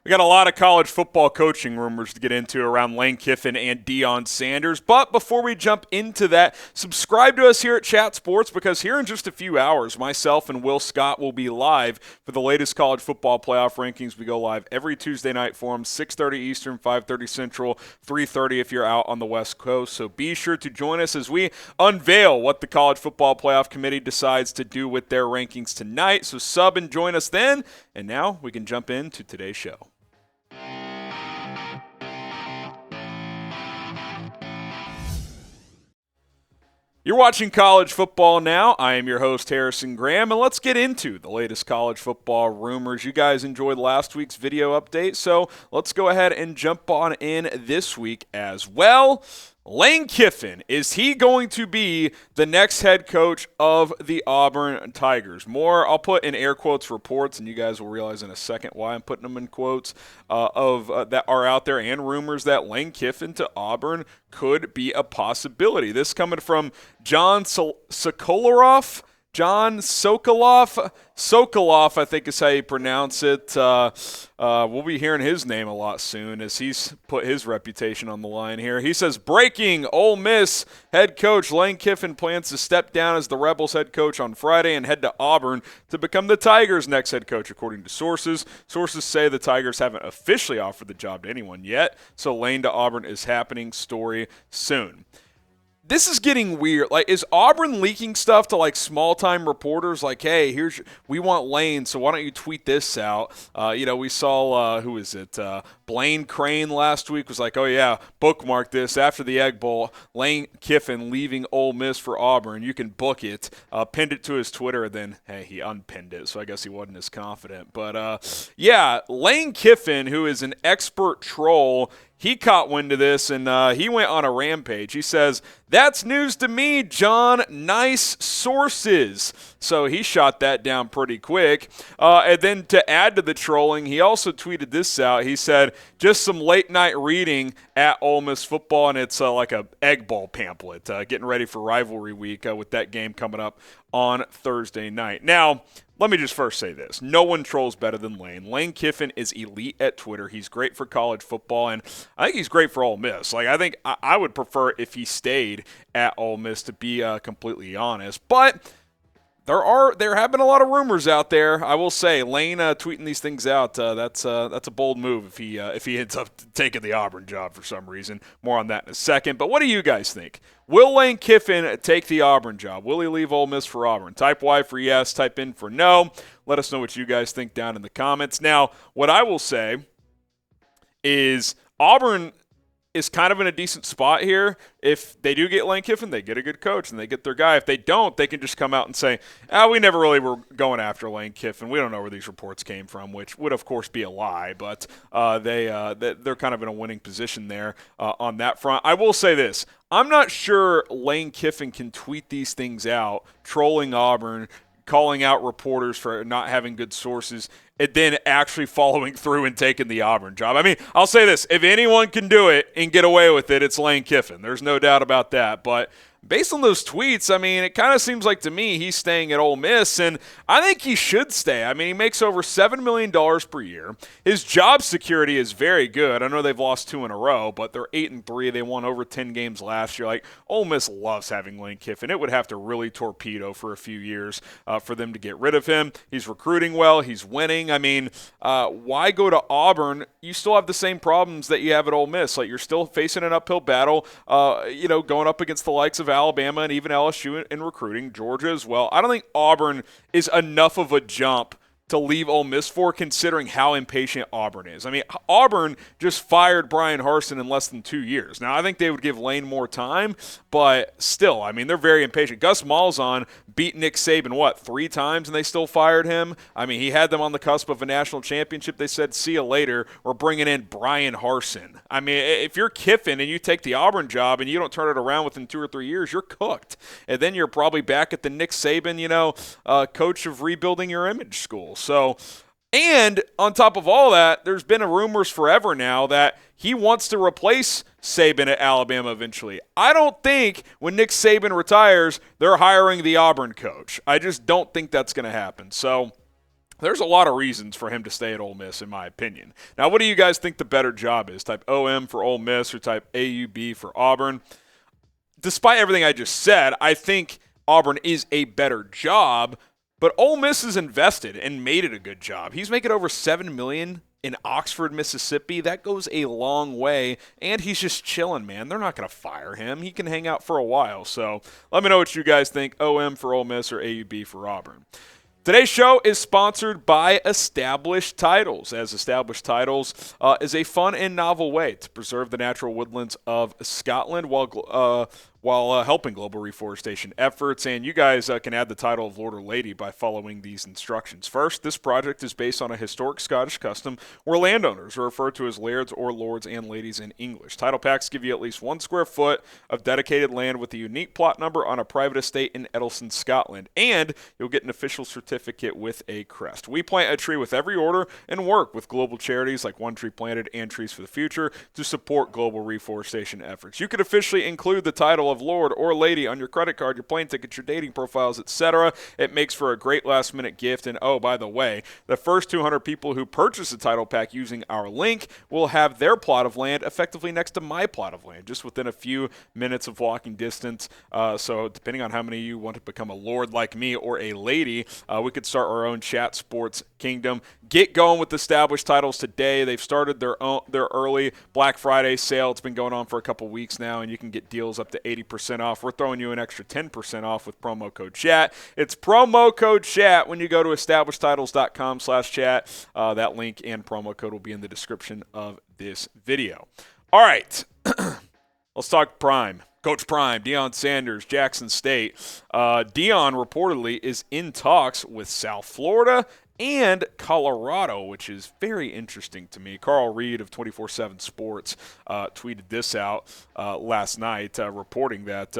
We got a lot of college football coaching rumors to get into around Lane Kiffin and Deion Sanders. But before we jump into that, subscribe to us here at Chat Sports, because here in just a few hours, myself and Will Scott will be live for the latest college football playoff rankings. We go live every Tuesday night for them, 6:30 Eastern, 5:30 Central, 3:30 if you're out on the West Coast. So be sure to join us as we unveil what the College Football Playoff Committee decides to do with their rankings tonight. So sub and join us then. And now we can jump into today's show. You're watching College Football Now. I am your host, Harrison Graham, and let's get into the latest college football rumors. You guys enjoyed last week's video update, so let's go ahead and jump on in this week as well. Lane Kiffin, is he going to be the next head coach of the Auburn Tigers? More, I'll put in air quotes, reports, and you guys will realize in a second why I'm putting them in quotes, that are out there, and rumors that Lane Kiffin to Auburn could be a possibility. This coming from John Sokoloff. John Sokoloff, I think is how you pronounce it. We'll be hearing his name a lot soon as he's put his reputation on the line here. He says, breaking, Ole Miss head coach Lane Kiffin plans to step down as the Rebels head coach on Friday and head to Auburn to become the Tigers' next head coach, according to sources. Sources say the Tigers haven't officially offered the job to anyone yet, so Lane to Auburn is happening. Story soon. This is getting weird. Like, is Auburn leaking stuff to, like, small-time reporters? Like, hey, we want Lane, so why don't you tweet this out? We saw, who is it? Blaine Crane last week was like, oh, yeah, bookmark this. After the Egg Bowl, Lane Kiffin leaving Ole Miss for Auburn. You can book it. Pinned it to his Twitter, then, hey, he unpinned it, so I guess he wasn't as confident. But, yeah, Lane Kiffin, who is an expert troll, he caught wind of this, and he went on a rampage. He says, that's news to me, John. Nice sources. So he shot that down pretty quick. And then to add to the trolling, he also tweeted this out. He said, just some late-night reading at Ole Miss football, and it's like a Egg Bowl pamphlet, getting ready for rivalry week with that game coming up on Thursday night. Now, let me just first say this. No one trolls better than Lane. Lane Kiffin is elite at Twitter. He's great for college football, and I think he's great for Ole Miss. Like, I think I would prefer if he stayed at Ole Miss, to be completely honest. But there have been a lot of rumors out there. I will say, Lane tweeting these things out, that's a bold move if he ends up taking the Auburn job for some reason. More on that in a second. But what do you guys think? Will Lane Kiffin take the Auburn job? Will he leave Ole Miss for Auburn? Type Y for yes, type in for no. Let us know what you guys think down in the comments. Now, what I will say is Auburn is kind of in a decent spot here. If they do get Lane Kiffin, they get a good coach and they get their guy. If they don't, they can just come out and say, we never really were going after Lane Kiffin. We don't know where these reports came from, which would, of course, be a lie. But they're kind of in a winning position there on that front. I will say this. I'm not sure Lane Kiffin can tweet these things out, trolling Auburn, calling out reporters for not having good sources, and then actually following through and taking the Auburn job. I mean, I'll say this. If anyone can do it and get away with it, it's Lane Kiffin. There's no doubt about that. But based on those tweets, I mean, it kind of seems like to me he's staying at Ole Miss, and I think he should stay. I mean, he makes over $7 million per year. His job security is very good. I know they've lost 2 in a row, but they're 8-3. They won over 10 games last year. Like, Ole Miss loves having Lane Kiffin. It would have to really torpedo for a few years for them to get rid of him. He's recruiting well. He's winning. I mean, why go to Auburn? You still have the same problems that you have at Ole Miss. Like, you're still facing an uphill battle, going up against the likes of Alabama and even LSU in recruiting, Georgia as well. I don't think Auburn is enough of a jump to leave Ole Miss for, considering how impatient Auburn is. I mean, Auburn just fired Brian Harsin in less than 2 years. Now, I think they would give Lane more time, but still, I mean, they're very impatient. Gus Malzahn beat Nick Saban, 3 times, and they still fired him? I mean, he had them on the cusp of a national championship. They said, see you later. We're bringing in Brian Harsin. I mean, if you're Kiffin and you take the Auburn job and you don't turn it around within 2 or 3 years, you're cooked. And then you're probably back at the Nick Saban, coach of rebuilding your image school. So, and on top of all that, there's been rumors forever now that he wants to replace Saban at Alabama eventually. I don't think when Nick Saban retires, they're hiring the Auburn coach. I just don't think that's going to happen. So, There's a lot of reasons for him to stay at Ole Miss, in my opinion. Now, what do you guys think the better job is? Type OM for Ole Miss or type AUB for Auburn? Despite everything I just said, I think Auburn is a better job, but Ole Miss is invested and made it a good job. He's making over $7 million in Oxford, Mississippi. That goes a long way, and he's just chilling, man. They're not going to fire him. He can hang out for a while. So let me know what you guys think, OM for Ole Miss or AUB for Auburn. Today's show is sponsored by Established Titles, as Established Titles is a fun and novel way to preserve the natural woodlands of Scotland while helping global reforestation efforts. And you guys can add the title of Lord or Lady by following these instructions. First, this project is based on a historic Scottish custom where landowners are referred to as lairds or lords and ladies in English. Title packs give you at least 1 square foot of dedicated land with a unique plot number on a private estate in Eddleston, Scotland. And you'll get an official certificate with a crest. We plant a tree with every order and work with global charities like One Tree Planted and Trees for the Future to support global reforestation efforts. You could officially include the title of Lord or Lady on your credit card, your plane tickets, your dating profiles, etc. It makes for a great last-minute gift. And oh, by the way, the first 200 people who purchase a title pack using our link will have their plot of land effectively next to my plot of land, just within a few minutes of walking distance. So depending on how many of you want to become a lord like me or a lady, we could start our own chat sports kingdom. Get going with Established Titles today. They've started their early Black Friday sale. It's been going on for a couple weeks now, and you can get deals up to 80% off. We're throwing you an extra 10% off with promo code CHAT. It's promo code CHAT when you go to establishedtitles.com/chat. That link and promo code will be in the description of this video. All right, let's talk Prime. Coach Prime, Deion Sanders, Jackson State. Deion reportedly is in talks with South Florida and Colorado, which is very interesting to me. Carl Reed of 24/7 Sports tweeted this out last night, reporting that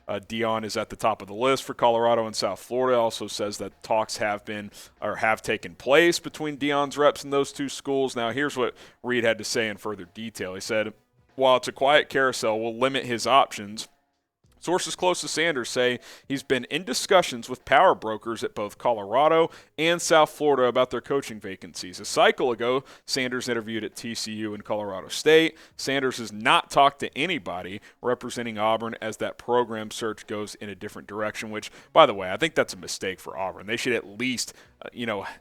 Deion is at the top of the list for Colorado and South Florida. Also says that talks have taken place between Deion's reps in those two schools. Now, here's what Reed had to say in further detail. He said, while it's a quiet carousel, we'll limit his options. Sources close to Sanders say he's been in discussions with power brokers at both Colorado and South Florida about their coaching vacancies. A cycle ago, Sanders interviewed at TCU and Colorado State. Sanders has not talked to anybody representing Auburn as that program search goes in a different direction, which, by the way, I think that's a mistake for Auburn. They should at least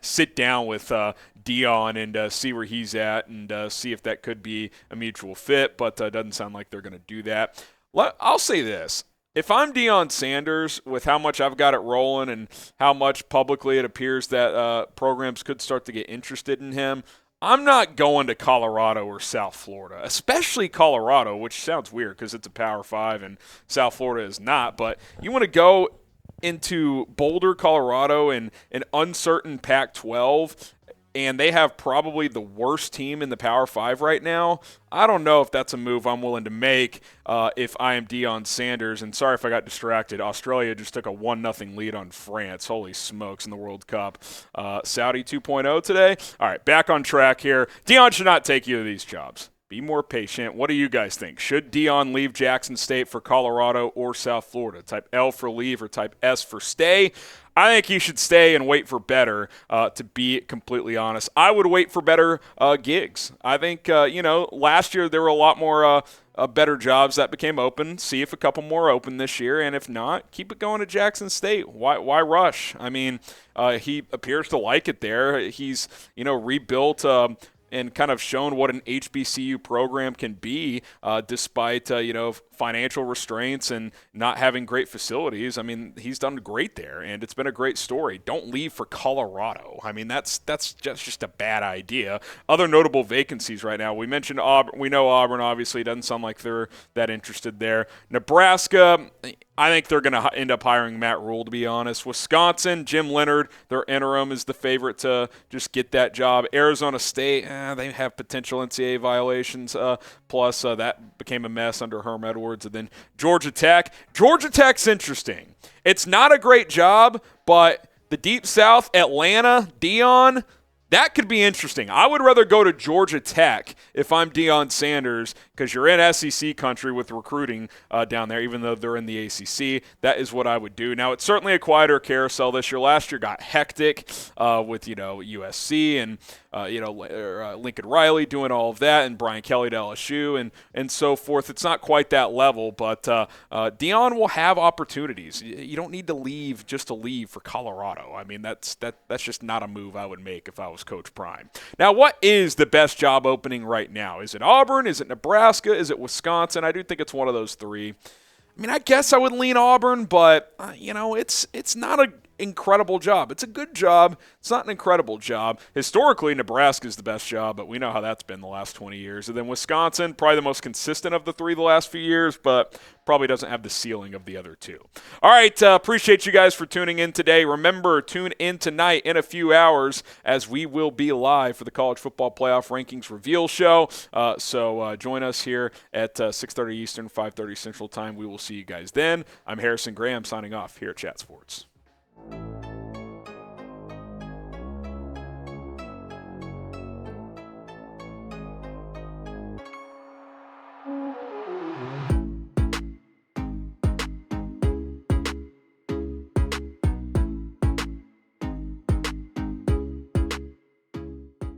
sit down with Deion and see where he's at and see if that could be a mutual fit, but it doesn't sound like they're going to do that. I'll say this. If I'm Deion Sanders, with how much I've got it rolling and how much publicly it appears that programs could start to get interested in him, I'm not going to Colorado or South Florida, especially Colorado, which sounds weird because it's a Power 5 and South Florida is not. But you want to go into Boulder, Colorado, and an uncertain Pac-12, and they have probably the worst team in the Power 5 right now. I don't know if that's a move I'm willing to make if I am Deion Sanders. And sorry if I got distracted. Australia just took a 1-0 lead on France. Holy smokes in the World Cup. Saudi 2.0 today. All right, back on track here. Deion should not take either of these jobs. Be more patient. What do you guys think? Should Deion leave Jackson State for Colorado or South Florida? Type L for leave or type S for stay? I think he should stay and wait for better, to be completely honest. I would wait for better gigs. I think, last year there were a lot more better jobs that became open. See if a couple more open this year, and if not, keep it going to Jackson State. Why rush? I mean, he appears to like it there. He's, rebuilt and kind of shown what an HBCU program can be despite, financial restraints and not having great facilities. I mean, he's done great there, and it's been a great story. Don't leave for Colorado. I mean, that's just a bad idea. Other notable vacancies right now. We mentioned Auburn. We know Auburn, obviously. Doesn't sound like they're that interested there. Nebraska, I think they're going to end up hiring Matt Rule, to be honest. Wisconsin, Jim Leonard, their interim, is the favorite to just get that job. Arizona State, they have potential NCAA violations. Plus, that became a mess under Herm Edwards. And then Georgia Tech. Georgia Tech's interesting. It's not a great job, but the Deep South, Atlanta, Deion, That could be interesting. I would rather go to Georgia Tech if I'm Deion Sanders, because you're in SEC country with recruiting down there, even though they're in the ACC. That is what I would do. Now, it's certainly a quieter carousel this year. Last year got hectic with, USC and, Lincoln Riley doing all of that, and Brian Kelly to LSU and so forth. It's not quite that level, but Deion will have opportunities. You don't need to leave just to leave for Colorado. I mean, that's just not a move I would make if I was Coach Prime. Now, what is the best job opening right now? Is it Auburn? Is it Nebraska? Is it Wisconsin? I do think it's one of those three. I mean, I guess I would lean Auburn, but, it's not an incredible job. It's a good job. It's not an incredible job. Historically, Nebraska is the best job, but we know how that's been the last 20 years. And then Wisconsin, probably the most consistent of the three the last few years, but probably doesn't have the ceiling of the other two. All right, appreciate you guys for tuning in today. Remember, tune in tonight in a few hours as we will be live for the College Football Playoff Rankings Reveal Show. So join us here at 6:30 Eastern, 5:30 Central Time. We will see you guys then. I'm Harrison Graham signing off here at Chat Sports.